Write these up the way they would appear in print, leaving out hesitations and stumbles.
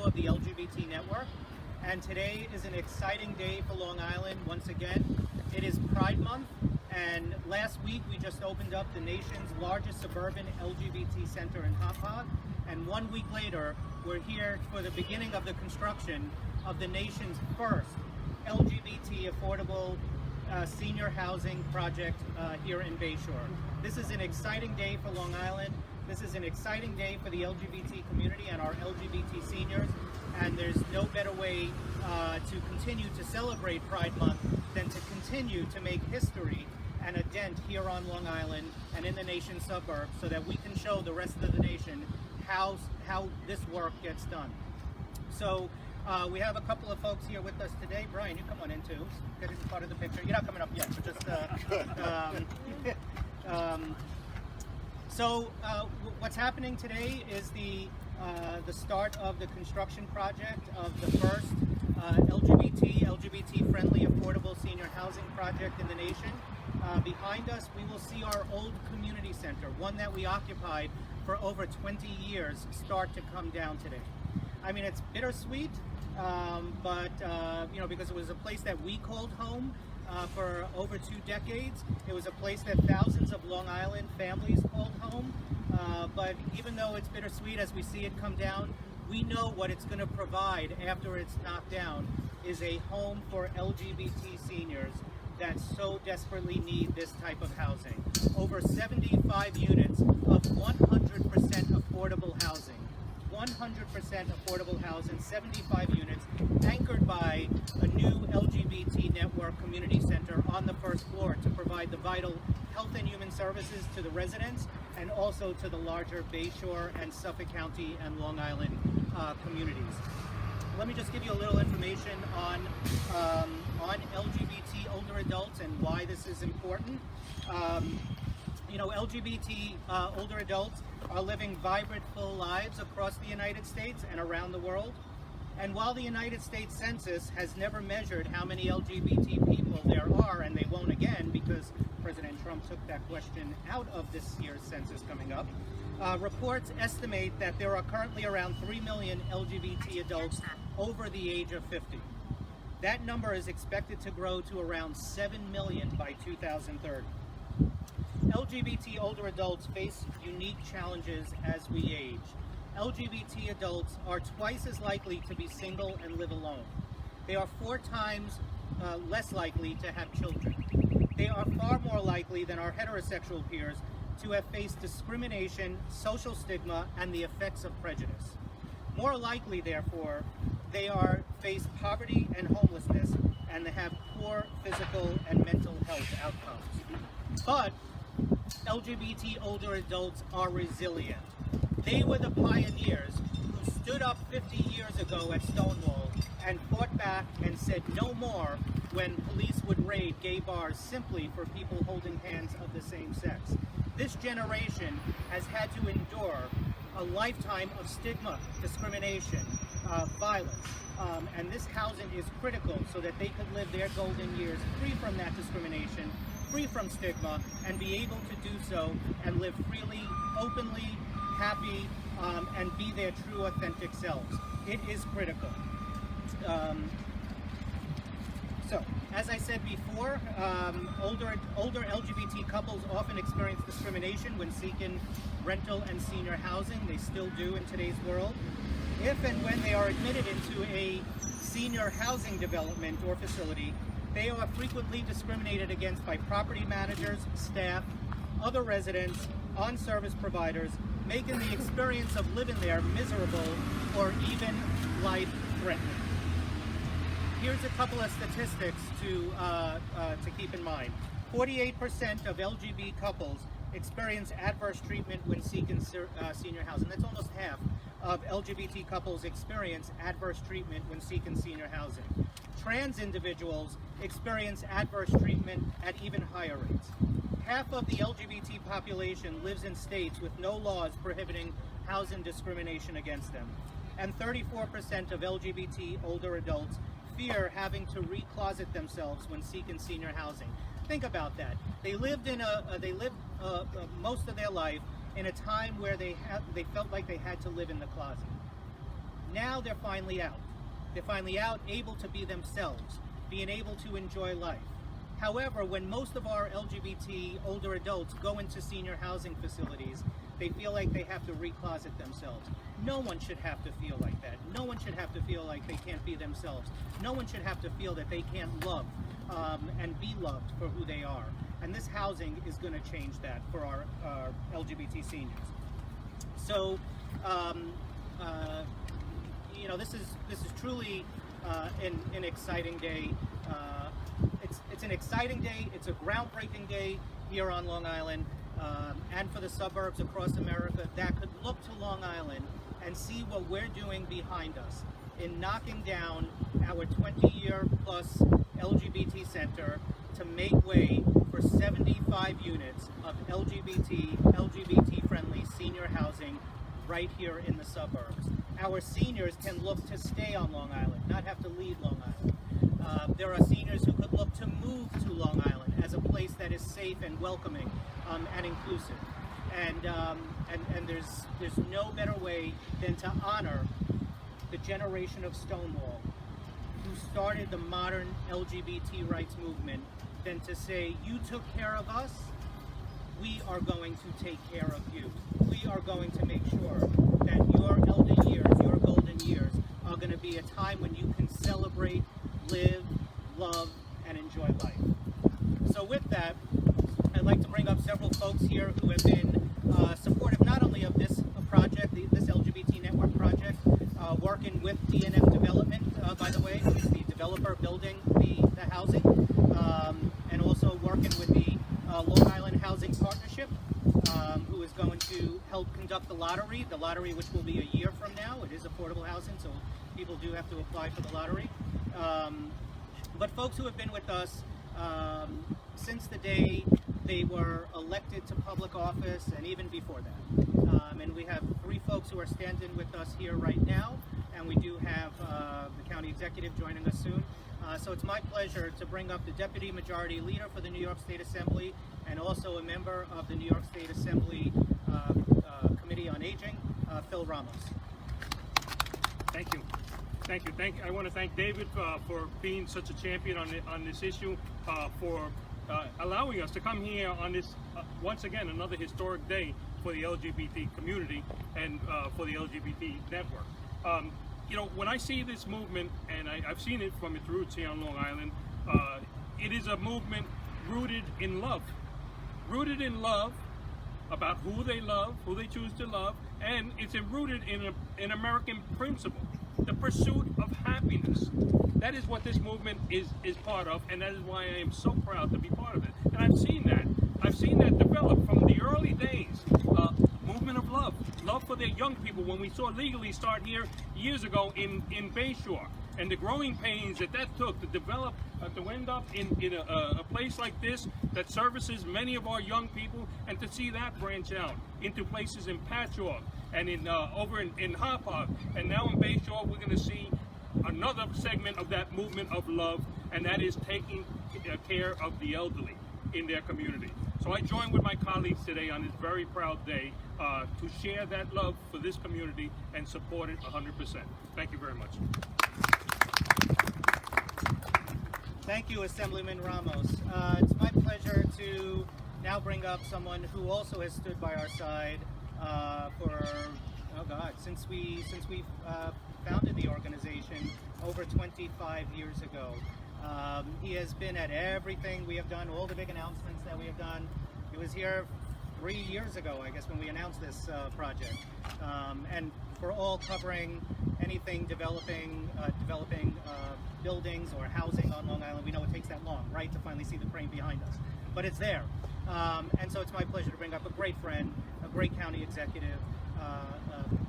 of the LGBT network, and today is an exciting day for Long Island once again. It is Pride Month, and last week we just opened up the nation's largest suburban LGBT center in Hop, and 1 week later we're here for the beginning of the construction of the nation's first LGBT affordable senior housing project here in Bayshore. This is an exciting day for Long Island. This is an exciting day for the LGBT community and our LGBT seniors, and there's no better way to continue to celebrate Pride Month than to continue to make history and a dent here on Long Island and in the nation's suburbs so that we can show the rest of the nation how this work gets done. So we have a couple of folks here with us today. Brian, you come on in too. Get into part of the picture. You're not coming up yet, but just what's happening today is the start of the construction project of the first LGBT-friendly affordable senior housing project in the nation. Behind us, we will see our old community center, one that we occupied for over 20 years, start to come down today. I mean, it's bittersweet, but because it was a place that we called home for over 2 decades. It was a place that thousands of Long Island families called home. But even though it's bittersweet as we see it come down, we know what it's going to provide after it's knocked down is a home for LGBT seniors that so desperately need this type of housing. Over 75 units of 100% affordable housing. 100% affordable housing, 75 units, anchored by a new LGBT network community center on the first floor to provide the vital health and human services to the residents and also to the larger Bayshore and Suffolk County and Long Island communities. Let me just give you a little information on LGBT older adults and why this is important. LGBT older adults are living vibrant, full lives across the United States and around the world. And while the United States Census has never measured how many LGBT people there are, and they won't again because President Trump took that question out of this year's census coming up, reports estimate that there are currently around 3 million LGBT adults over the age of 50. That number is expected to grow to around 7 million by 2030. LGBT older adults face unique challenges as we age. LGBT adults are twice as likely to be single and live alone. They are 4 times less likely to have children. They are far more likely than our heterosexual peers to have faced discrimination, social stigma, and the effects of prejudice. More likely, therefore, they are face poverty and homelessness, and they have poor physical and mental health outcomes. But LGBT older adults are resilient. They were the pioneers who stood up 50 years ago at Stonewall and fought back and said no more when police would raid gay bars simply for people holding hands of the same sex. This generation has had to endure a lifetime of stigma, discrimination, violence, and this housing is critical so that they could live their golden years free from that discrimination, free from stigma, and be able to do so and live freely, openly, happy, and be their true, authentic selves. It is critical. So, as I said before, older LGBT couples often experience discrimination when seeking rental and senior housing. They still do in today's world. If and when they are admitted into a senior housing development or facility, they are frequently discriminated against by property managers, staff, other residents, on-service providers, making the experience of living there miserable or even life-threatening. Here's a couple of statistics to keep in mind. 48% of LGBT couples experience adverse treatment when seeking senior housing. That's almost half of LGBT couples experience adverse treatment when seeking senior housing. Trans individuals experience adverse treatment at even higher rates. Half of the LGBT population lives in states with no laws prohibiting housing discrimination against them. And 34% of LGBT older adults fear having to recloset themselves when seeking senior housing. Think about that. They lived most of their life in a time where they felt like they had to live in the closet. Now they're finally out. They're finally out, able to be themselves, being able to enjoy life. However, when most of our LGBT older adults go into senior housing facilities, they feel like they have to recloset themselves. No one should have to feel like that. No one should have to feel like they can't be themselves. No one should have to feel that they can't love and be loved for who they are. And this housing is going to change that for our LGBT seniors. So, you know, this is truly an exciting day. It's an exciting day. It's a groundbreaking day here on Long Island and for the suburbs across America that could look to Long Island and see what we're doing behind us in knocking down our 20-year plus LGBT center to make way for 75 units of LGBT-friendly senior housing right here in the suburbs. Our seniors can look to stay on Long Island, not have to leave Long Island. There are seniors who could look to move to Long Island as a place that is safe and welcoming and inclusive. And there's no better way than to honor the generation of Stonewall who started the modern LGBT rights movement than to say, you took care of us, we are going to take care of you. We are going to make sure that your elder years, your golden years, are going to be a time when you can celebrate, live, love, and enjoy life. So with that, I'd like to bring up several folks here who have been supportive not only of this project, this LGBT network project, working with DNF Development, by the way, who is the developer building the housing, and also working with the Long Island Housing Partnership, who is going to help conduct the lottery which will be a year from now. It is affordable housing, so people do have to apply for the lottery. But folks who have been with us since the day they were elected to public office and even before that. And we have 3 folks who are standing with us here right now, and we do have the county executive joining us soon. So it's my pleasure to bring up the Deputy Majority Leader for the New York State Assembly and also a member of the New York State Assembly Committee on Aging, Phil Ramos. Thank you. I want to thank David for being such a champion on this issue, for allowing us to come here on this, once again, another historic day for the LGBT community and for the LGBT network. You know, when I see this movement, and I've seen it from its roots here on Long Island, it is a movement rooted in love about who they love, who they choose to love, and it's rooted in an American principle, the pursuit of happiness. That is what this movement is part of, and that is why I am so proud to be part of it. And I've seen that develop from the early days. Movement of love for their young people. When we saw legally start here years ago in Bayshore, and the growing pains that took to develop, to end up in a place like this that services many of our young people, and to see that branch out into places in Patchogue and over in Hopog, and now in Bayshore, we're going to see another segment of that movement of love, and that is taking care of the elderly in their community. So I join with my colleagues today on this very proud day to share that love for this community and support it 100%. Thank you very much. Thank you, Assemblyman Ramos. It's my pleasure to now bring up someone who also has stood by our side since we founded the organization over 25 years ago. He has been at everything we have done, all the big announcements that we have done. He was here 3 years ago, I guess, when we announced this project. And for all covering anything developing buildings or housing on Long Island. We know it takes that long, right, to finally see the frame behind us. But it's there. And so it's my pleasure to bring up a great friend, a great county executive,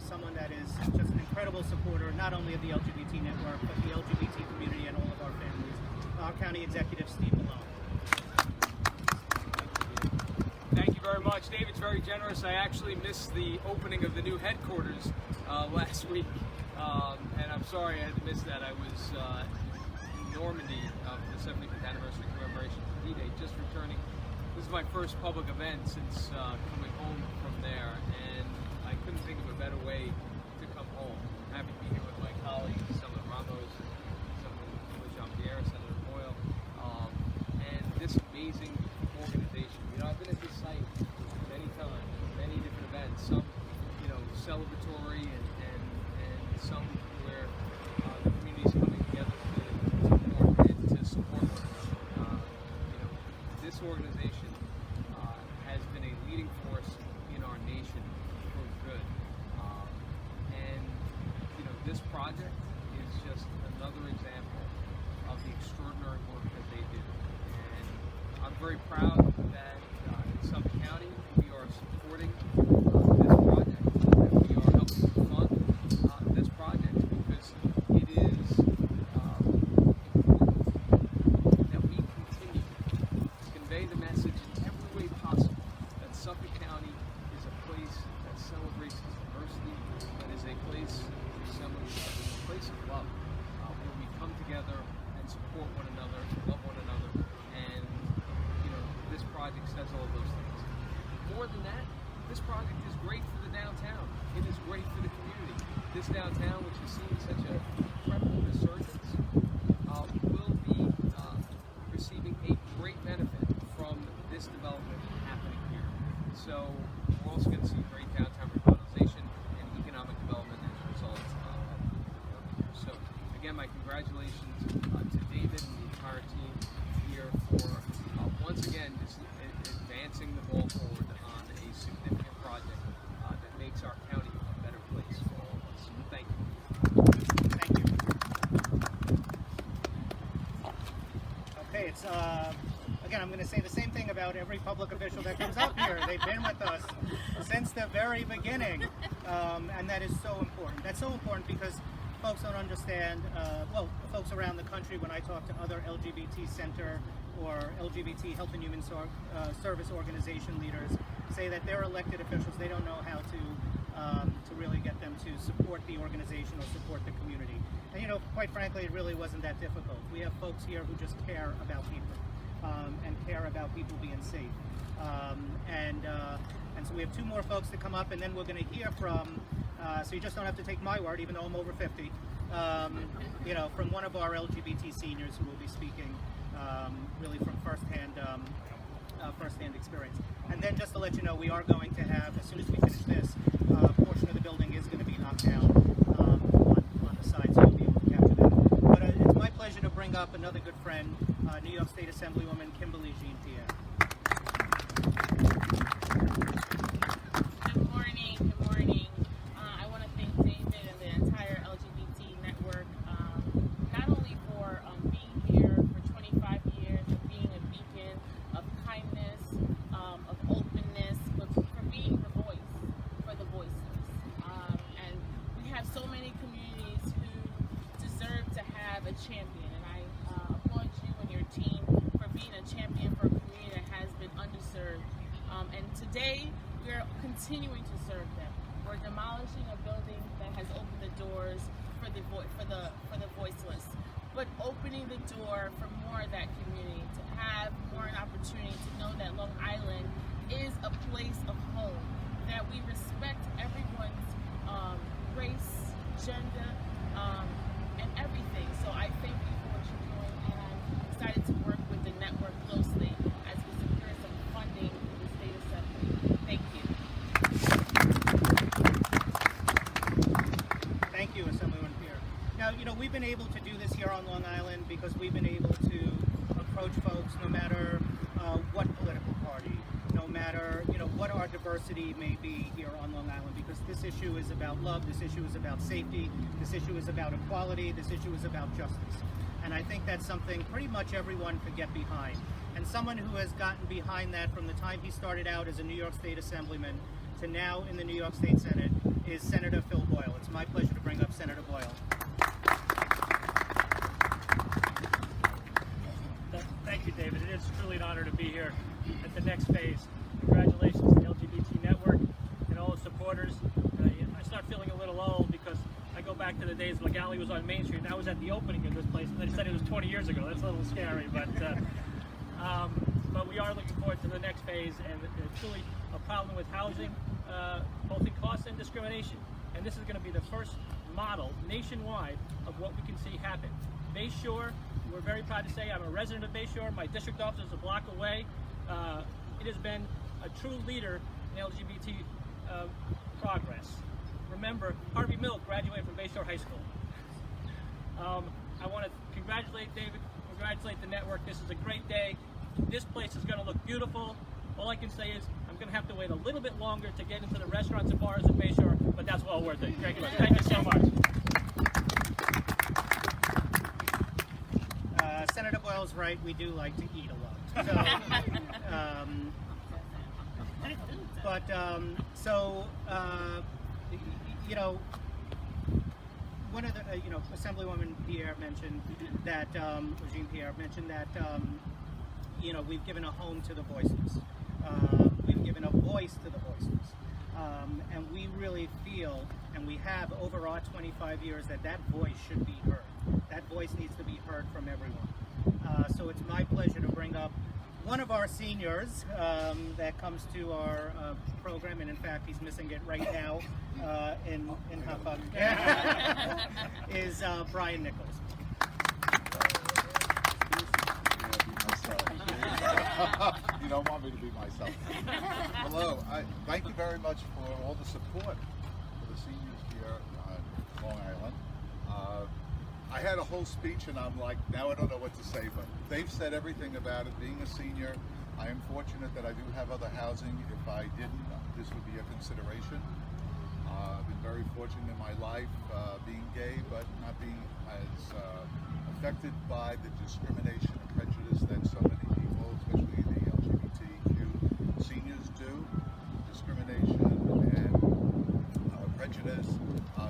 someone that is just an incredible supporter, not only of the LGBT network, but the LGBT community and all of our families. Our county executive, Steve Bellone. Thank you very much. David's very generous. I actually missed the opening of the new headquarters last week, and I'm sorry I had to miss that. I was in Normandy for the 75th anniversary commemoration of D-Day, just returning. This is my first public event since coming home from there, and I couldn't think of a better way to come home. I'm happy to be here with project is just another example of the extraordinary work that they do. And I'm very proud that in Suffolk County we are supporting this project, that we are helping to fund this project, because it is important that we continue to convey the message in every way possible that Suffolk County is a place that celebrates its diversity, but is a place a place of love, where we come together and support one another, love one another, and this project says all of those things. More than that, this project is great for the downtown. It is great for the community. This downtown, which has seen such an incredible resurgence, will be receiving a great benefit from this development happening here. So we're also going to see great downtown revitalization and economic development as a result of work here. So again, my congratulations to David and the entire team here for once again just advancing the ball forward on a significant project that makes our county a better place for all of us. Thank you. Thank you. Okay, it's again, I'm going to say the same thing about every public official that comes up here. They've been with us since the very beginning, and that is so important. That's so important because folks don't understand, well, folks around the country, when I talk to other LGBT center or LGBT Health and Human Service organization leaders, say that they're elected officials, they don't know how to really get them to support the organization or support the community. And quite frankly, it really wasn't that difficult. We have folks here who just care about people and care about people being safe. And so we have two more folks to come up, and then we're going to hear from, so you just don't have to take my word, even though I'm over 50, from one of our LGBT seniors who will be speaking really from firsthand experience. And then just to let you know, we are going to have, as soon as we finish this, a portion of the building is going to be knocked down on the side, so you'll be able to capture that. But it's my pleasure to bring up another good friend, New York State Assemblywoman Kimberly Jean-Pierre. Good morning. Good morning. I want to thank David and the entire LGBT network, not only for being here for 25 years, and being a beacon of kindness, of openness, but for being the voice for the voiceless. And we have so many communities who deserve to have a champion, and I applaud you and your team for being a champion for a community that has been underserved. And today, we're continuing to serve them. We're demolishing a building that has opened the doors for the voiceless, but opening the door for more of that community, to have more an opportunity to know that Long Island is a place of home, that we respect everyone's race, gender, and everything. So I thank you for what you're doing, and I'm excited to work with the network closely as we secure some funding for the State Assembly. Thank you. Thank you, Assemblywoman Pierre. Now, we've been able to do this here on Long Island because we've been able to approach folks no matter what political party, no matter, what our diversity may be here on Long Island, because this issue is about love, this issue is about safety, this issue is about equality, this issue is about justice. And I think that's something pretty much everyone could get behind. And someone who has gotten behind that from the time he started out as a New York State Assemblyman to now in the New York State Senate is Senator Phil Boyle. It's my pleasure to bring up Senator Boyle. Thank you, David. It is truly an honor to be here at the next phase. Congratulations to the LGBT network and all the supporters. I start feeling a little old because I go back to the days Legality was on Main Street, and I was at the opening of this place, and they said it was 20 years ago. That's a little scary, but we are looking forward to the next phase, and it's truly a problem with housing, both in cost and discrimination. And this is going to be the first model nationwide of what we can see happen. Bay Shore, we're very proud to say I'm a resident of Bay Shore. My district office is a block away. It has been a true leader in LGBT progress. Remember, Harvey Milk graduated from Bay Shore High School. I want to congratulate David, congratulate the network. This is a great day. This place is going to look beautiful. All I can say is I'm going to have to wait a little bit longer to get into the restaurants and bars in Bay Shore, but that's well worth it. Thank you so much. right, we do like to eat a lot. So, you know, one of the, Assemblywoman Pierre mentioned that, Jean-Pierre mentioned that, you know, we've given a home to the voiceless. We've given a voice to the voiceless. And we really feel, and we have over our 25 years, that that voice should be heard. That voice needs to be heard from everyone. So it's my pleasure to bring up one of our seniors that comes to our program, and in fact he's missing it right now in Suffolk, is Brian Nichols. You don't want me to be myself. Hello. Thank you very much for all the support for the seniors here on Long Island. I had a whole speech and I'm like, now I don't know what to say, but they've said everything about it. Being a senior, I am fortunate that I do have other housing. If I didn't, this would be a consideration. I've been very fortunate in my life being gay, but not being as affected by the discrimination and prejudice that so many people, especially the LGBTQ seniors, do. Discrimination and prejudice.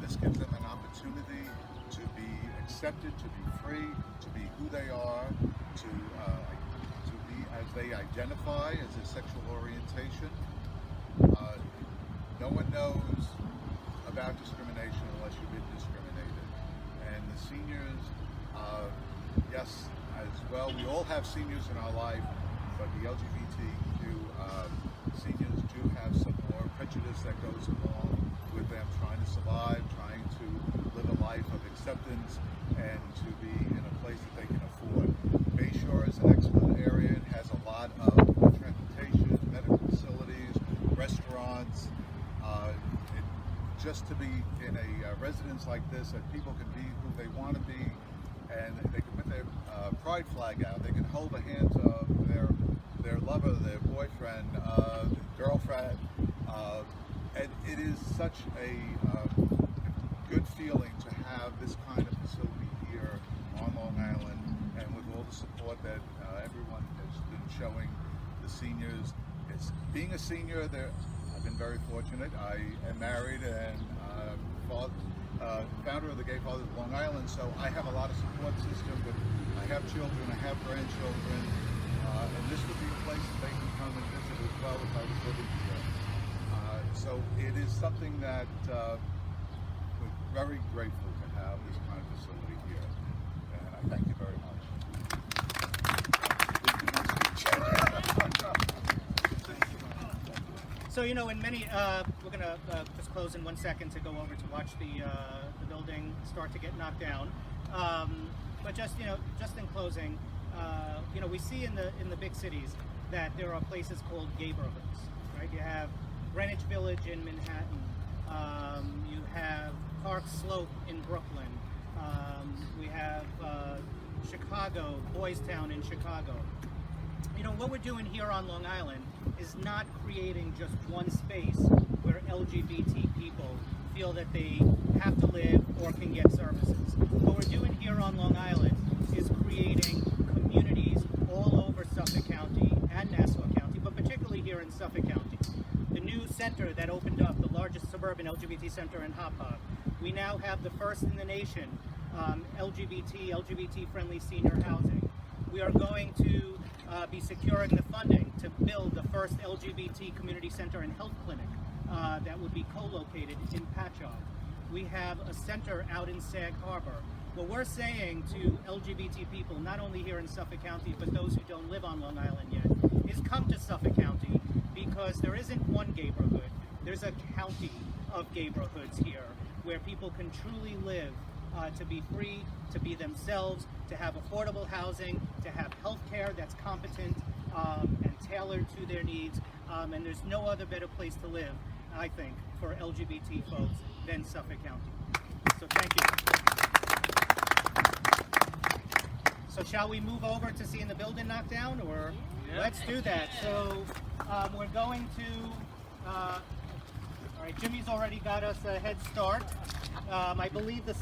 This gives them an opportunity to be accepted, to be free, to be who they are, to be as they identify as their sexual orientation. No one knows about discrimination unless you've been discriminated. And the seniors, yes, as well, we all have seniors in our life, but the LGBTQ seniors do have some more prejudice that goes along with them trying to survive, trying to live a life of acceptance, and to be in a place that they can afford. Bayshore is an excellent area. It has a lot of transportation, medical facilities, restaurants. Just to be in a residence like this, that people can be who they want to be, and they can put their pride flag out. They can hold the hands of their lover, their boyfriend, girlfriend, and it is such a good feeling to have this kind of facility here on Long Island, and with all the support that everyone has been showing the seniors. It's being a senior there. I've been very fortunate. I am married and founder of the Gay Fathers of Long Island, so I have a lot of support system, but I have children, I have grandchildren, and this would be a place that they can come and visit as well if I was living here. So it is something that we're very grateful to have this kind of facility here, and I thank you very much. So, you know, in many, we're going to just close in 1 second to go over to watch the building start to get knocked down. But just, you know, just in closing, you know, we see in the big cities that there are places called gayborhoods, right? You have Greenwich Village in Manhattan. You have Park Slope in Brooklyn. We have Chicago, Boys Town in Chicago. You know, what we're doing here on Long Island is not creating just one space where LGBT people feel that they have to live or can get services. What we're doing here on Long Island is creating communities all over Suffolk County and Nassau County, but particularly here in Suffolk County. The new center that opened up, the largest suburban LGBT center in Hop, we now have the first in the nation LGBT-friendly senior housing. We are going to be securing the funding to build the first LGBT community center and health clinic that would be co-located in Patchogue. We have a center out in Sag Harbor. What we're saying to LGBT people, not only here in Suffolk County, but those who don't live on Long Island yet, is come to Suffolk County, because there isn't one gayborhood. There's a county of gayborhoods here where people can truly live to be free, to be themselves, to have affordable housing, to have health care that's competent and tailored to their needs. And there's no other better place to live, I think, for LGBT folks than Suffolk County. So thank you. So shall we move over to seeing the building knocked down, or let's do that. So we're going to, all right, Jimmy's already got us a head start. I believe the